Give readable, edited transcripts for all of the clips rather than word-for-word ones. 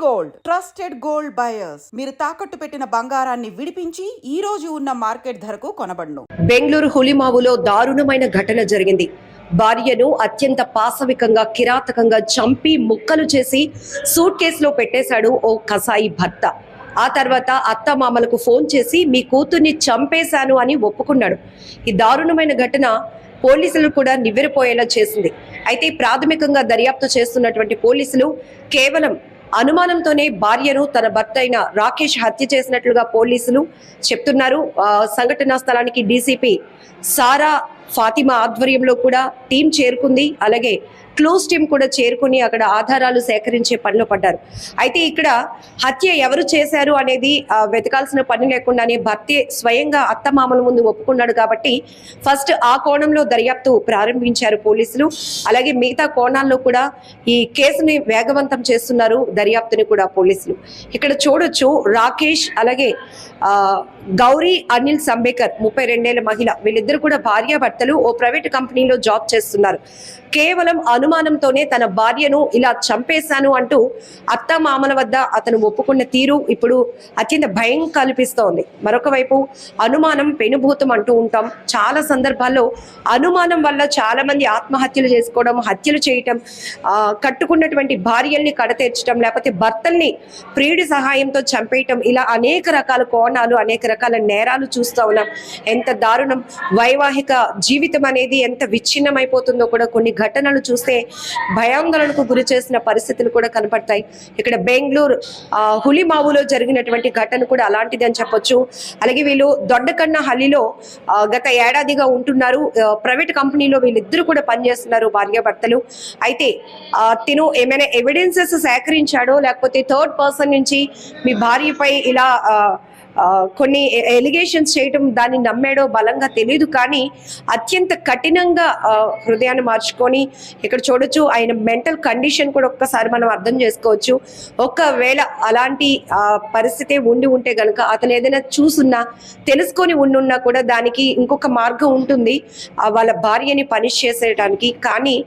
Gold trusted gold buyers మీరు తాకట్టు పెట్టిన బంగారాన్ని విడిపించి ఈ రోజు ఉన్న మార్కెట్ ధరకు కొనబడును. బెంగళూరు హులిమావులో దారుణమైన ఘటన జరిగింది. భార్యను అత్యంత పాశవికంగా కిరాతకంగా చంపి ముక్కలు చేసి సూట్ కేసులో పెట్టేశాడు ఓ కసాయి భర్త. ఆ తర్వాత అత్తమామలకు ఫోన్ చేసి మీ కూతుర్ని చంపేశాను అని ఒప్పుకున్నాడు. ఈ దారుణమైన ఘటన పోలీసులు కూడా నివ్వెరపోయేలా చేసింది. అయితే ప్రాథమికంగా దర్యాప్తు చేస్తున్నటువంటి పోలీసులు కేవలం అనుమానంతోనే భార్యను తన భర్త అయిన రాకేష్ హత్య చేసినట్లుగా పోలీసులు చెప్తున్నారు. సంఘటనా స్థలానికి డీసీపీ సారా ఫాతిమా ఆధ్వర్యంలో కూడా టీం చేరుకుంది. అలాగే క్లోజ్ టీం కూడా చేరుకుని అక్కడ ఆధారాలు సేకరించే పనిలో పడ్డారు. అయితే ఇక్కడ హత్య ఎవరు చేశారు అనేది వెతకాల్సిన పని లేకుండానే భర్తే స్వయంగా అత్తమామల ముందు ఒప్పుకున్నాడు కాబట్టి ఫస్ట్ ఆ కోణంలో దర్యాప్తు ప్రారంభించారు పోలీసులు. అలాగే మిగతా కోణాల్లో కూడా ఈ కేసుని వేగవంతం చేస్తున్నారు దర్యాప్తుని కూడా పోలీసులు. ఇక్కడ చూడొచ్చు రాకేష్ అలాగే గౌరీ అనిల్ సంబేకర్ 32 ఏళ్ల మహిళ, వీళ్ళిద్దరు కూడా భార్యాభర్తలు ఓ ప్రైవేట్ కంపెనీలో జాబ్ చేస్తున్నారు. కేవలం అనుమానంతోనే తన భార్యను ఇలా చంపేశాను అంటూ అత్త మామల వద్ద అతను ఒప్పుకున్న తీరు ఇప్పుడు అత్యంత భయం కల్పిస్తోంది. మరొక వైపు అనుమానం పెనుభూతం అంటూ ఉంటాం. చాలా సందర్భాల్లో అనుమానం వల్ల చాలా మంది ఆత్మహత్యలు చేసుకోవడం, హత్యలు చేయటం, కట్టుకున్నటువంటి భార్యల్ని కడతీర్చడం, లేకపోతే భర్తల్ని ప్రియుడి సహాయంతో చంపేయటం, ఇలా అనేక రకాల కోణాలు, అనేక రకాల నేరాలు చూస్తూ ఉన్నాం. ఎంత దారుణం! వైవాహిక జీవితం అనేది ఎంత విచ్ఛిన్నమైపోతుందో కూడా కొన్ని ఘటనలు చూస్తే భయాందోళనకు గురి చేసిన పరిస్థితులు కూడా కనపడతాయి. ఇక్కడ బెంగళూరు హులిమావులో జరిగినటువంటి ఘటన కూడా అలాంటిది అని చెప్పొచ్చు. అలాగే వీళ్ళు దొడ్డకన్న హల్లిలో గత ఏడాదిగా ఉంటున్నారు. ప్రైవేట్ కంపెనీలో వీళ్ళిద్దరూ కూడా పనిచేస్తున్నారు భార్యాభర్తలు. అయితే తిను ఏమైనా ఎవిడెన్సెస్ సేకరించాడో లేకపోతే థర్డ్ పర్సన్ నుంచి మీ భార్యపై ఇలా కొన్ని ఎలిగేషన్స్ చేయటం దాన్ని నమ్మాడో బలంగా తెలియదు. కానీ అత్యంత కఠినంగా హృదయాన్ని మార్చుకొని ఇక్కడ చూడొచ్చు. ఆయన మెంటల్ కండిషన్ కూడా ఒక్కసారి మనం అర్థం చేసుకోవచ్చు. ఒకవేళ అలాంటి పరిస్థితి ఉంటే గనుక అతను ఏదైనా చూసున్నా తెలుసుకొని ఉండున్నా కూడా దానికి ఇంకొక మార్గం ఉంటుంది వాళ్ళ భార్యని పనిష్ చేసేయడానికి. కానీ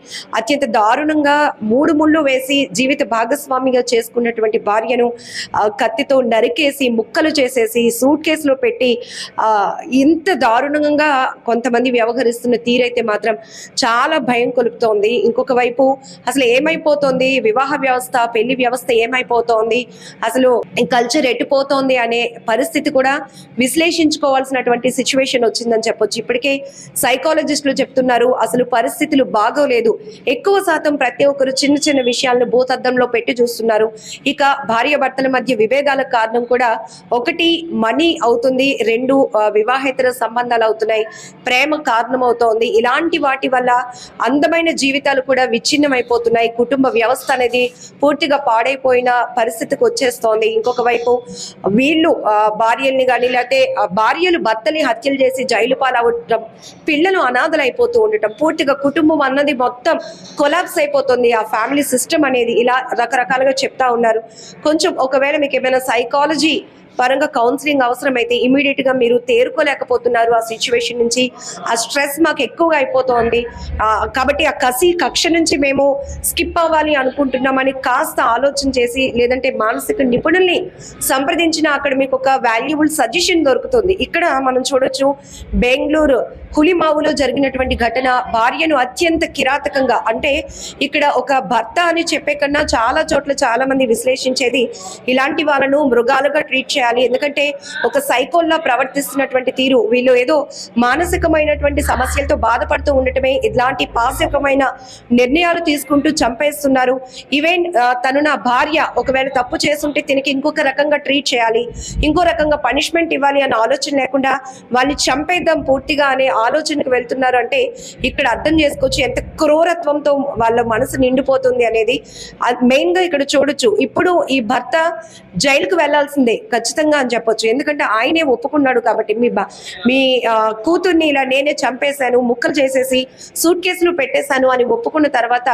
అత్యంత దారుణంగా 3 ముళ్ళు వేసి జీవిత భాగస్వామిగా చేసుకున్నటువంటి భార్యను కత్తితో నరికేసి ముక్కలు చేసేసి సూట్ కేసులో పెట్టి ఇంత దారుణంగా కొంతమంది వ్యవహరిస్తున్న తీరైతే మాత్రం చాలా భయం కొలుపుతోంది. ఇంకొక వైపు అసలు ఏమైపోతోంది వివాహ వ్యవస్థ, పెళ్లి వ్యవస్థ ఏమైపోతోంది, అసలు కల్చర్ ఎట్టిపోతోంది అనే పరిస్థితి కూడా విశ్లేషించుకోవాల్సినటువంటి సిచ్యువేషన్ వచ్చిందని చెప్పొచ్చు. ఇప్పటికే సైకాలజిస్టులు చెప్తున్నారు అసలు పరిస్థితులు బాగోలేదు. ఎక్కువ శాతం ప్రతి ఒక్కరు చిన్న చిన్న విషయాలను భూతద్దంలో పెట్టి చూస్తున్నారు. ఇక భార్యాభర్తల మధ్య విభేదాలకు కారణం కూడా ఒకటి మనీ అవుతుంది, 2 వివాహేతర సంబంధాలు అవుతున్నాయి, ప్రేమ కారణమవుతోంది. ఇలాంటి వాటి వల్ల అందమైన జీవితాలు కూడా విచ్ఛిన్నమైపోతున్నాయి. కుటుంబ వ్యవస్థ అనేది పూర్తిగా పాడైపోయిన పరిస్థితికి వచ్చేస్తోంది. ఇంకొక వైపు వీళ్ళు భార్యల్ని కానీ లేకపోతే భార్యలు భర్తని హత్యలు చేసి జైలు పాలవటం, పిల్లలు అనాథలు అయిపోతూ ఉండటం, పూర్తిగా కుటుంబం అన్నది మొత్తం కొలాప్స్ అయిపోతుంది. ఆ ఫ్యామిలీ సిస్టమ్ అనేది ఇలా రకరకాలుగా చెప్తా ఉన్నారు. కొంచెం ఒకవేళ మీకు ఏమైనా సైకాలజీ పరంగా కౌన్సిలింగ్ అవసరమైతే ఇమీడియట్ గా మీరు తేరుకోలేకపోతున్నారు ఆ సిచ్యువేషన్ నుంచి. ఆ స్ట్రెస్ మాకు ఎక్కువగా అయిపోతుంది కాబట్టి ఆ కక్ష నుంచి మేము స్కిప్ అవ్వాలి అనుకుంటున్నామని కాస్త ఆలోచన చేసి లేదంటే మానసిక నిపుణుల్ని సంప్రదించిన అక్కడ మీకు ఒక వాల్యుబుల్ సజెషన్ దొరుకుతుంది. ఇక్కడ మనం చూడొచ్చు బెంగళూరు హులిమావులో జరిగినటువంటి ఘటన భార్యను అత్యంత కిరాతకంగా, అంటే ఇక్కడ ఒక భర్త అని చెప్పే కన్నా చాలా చోట్ల చాలా మంది విశ్లేషించేది ఇలాంటి వాళ్ళను మృగాలుగా ట్రీట్ చేయాలి. ఎందుకంటే ఒక సైకోల్లా ప్రవర్తిస్తున్నటువంటి తీరు, వీళ్ళు ఏదో మానసికమైనటువంటి సమస్యలతో బాధపడుతూ ఉండటమే ఇలాంటి పాశవికమైన నిర్ణయాలు తీసుకుంటూ చంపేస్తున్నారు. ఈవెన్ తను నా భార్య ఒకవేళ తప్పు చేస్తుంటే తినకి ఇంకొక రకంగా ట్రీట్ చేయాలి, ఇంకో రకంగా పనిష్మెంట్ ఇవ్వాలి అన్న ఆలోచన లేకుండా వాళ్ళని చంపేద్దాం పూర్తిగా అనే ఆలోచనకు వెళ్తున్నారు. అంటే ఇక్కడ అర్థం చేసుకోవచ్చు ఎంత క్రూరత్వంతో వాళ్ళ మనసు నిండిపోతుంది అనేది. మెయిన్ గా ఇక్కడ చూడొచ్చు. ఇప్పుడు ఈ భర్త జైలుకు వెళ్లాల్సిందే ఖచ్చితంగా. ఖచ్చితంగా అని చెప్పొచ్చు. ఎందుకంటే ఆయనే ఒప్పుకున్నాడు కాబట్టి మీ కూతుర్ని ఇలా నేనే చంపేశాను, ముక్కలు చేసేసి సూట్ కేసులు పెట్టేశాను అని ఒప్పుకున్న తర్వాత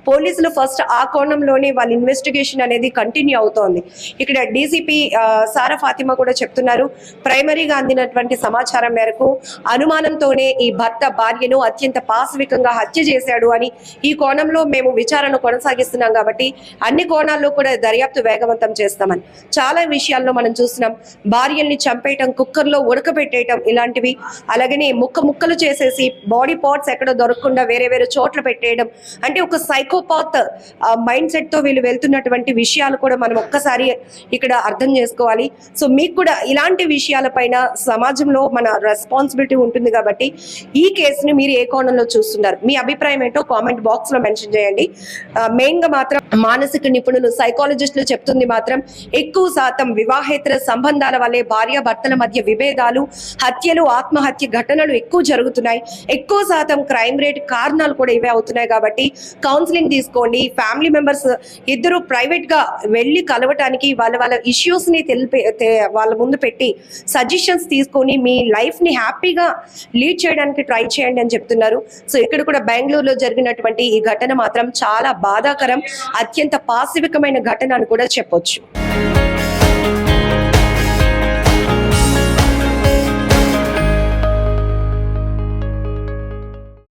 పోలీసులు ఫస్ట్ ఆ కోణంలోనే వాళ్ళ ఇన్వెస్టిగేషన్ అనేది కంటిన్యూ అవుతోంది. ఇక్కడ డీసీపీ సారా ఫాతిమా కూడా చెప్తున్నారు, ప్రైమరీగా అందినటువంటి సమాచారం మేరకు అనుమానంతోనే ఈ భర్త భార్యను అత్యంత పాశవికంగా హత్య చేశాడు అని ఈ కోణంలో మేము విచారణ కొనసాగిస్తున్నాం కాబట్టి అన్ని కోణాల్లో కూడా దర్యాప్తు వేగవంతం చేస్తామని. చాలా విషయాల్లో మనం చూస్తున్నాం, భార్యల్ని చంపేయటం, కుక్కర్లో ఉడకబెట్టేయటం ఇలాంటివి, అలాగనే ముక్కలు చేసేసి బాడీ పార్ట్స్ ఎక్కడో దొరకకుండా వేరే వేరే చోట్ల పెట్టేయడం, అంటే ఒక సైకోపాత్ మైండ్ సెట్ తో వీళ్ళు వెళ్తున్నటువంటి విషయాలు కూడా మనం ఒక్కసారి ఇక్కడ అర్థం చేసుకోవాలి. సో మీకు కూడా ఇలాంటి విషయాలపైన సమాజంలో మన రెస్పాన్సిబిలిటీ ఉంటుంది కాబట్టి ఈ కేసుని మీరు ఏ కోణంలో చూస్తున్నారు, మీ అభిప్రాయం ఏంటో కామెంట్ బాక్స్ లో మెన్షన్ చేయండి. మెయిన్ గా మాత్రం మానసిక నిపుణులు, సైకాలజిస్టులు చెప్తుంది మాత్రం ఎక్కువ శాతం వివాహేతర సంబంధాల వల్లే భార్యాభర్తల మధ్య విభేదాలు, హత్యలు, ఆత్మహత్య ఘటనలు ఎక్కువ జరుగుతున్నాయి. ఎక్కువ శాతం క్రైమ్ రేట్ కారణాలు కూడా ఇవే అవుతున్నాయి. కాబట్టి కౌన్సిలింగ్ తీసుకోండి. ఫ్యామిలీ మెంబర్స్ ఇద్దరు ప్రైవేట్ గా వెళ్ళి కలవటానికి వాళ్ళ ఇష్యూస్ ని వాళ్ళ ముందు పెట్టి సజెషన్స్ తీసుకొని మీ లైఫ్ ని హ్యాపీగా లీడ్ చేయడానికి ట్రై చేయండి అని చెప్తున్నారు. సో ఇక్కడ కూడా బెంగళూరులో జరిగినటువంటి ఈ ఘటన మాత్రం చాలా బాధాకరం, అత్యంత పాశవికమైన ఘటన అని కూడా చెప్పొచ్చు.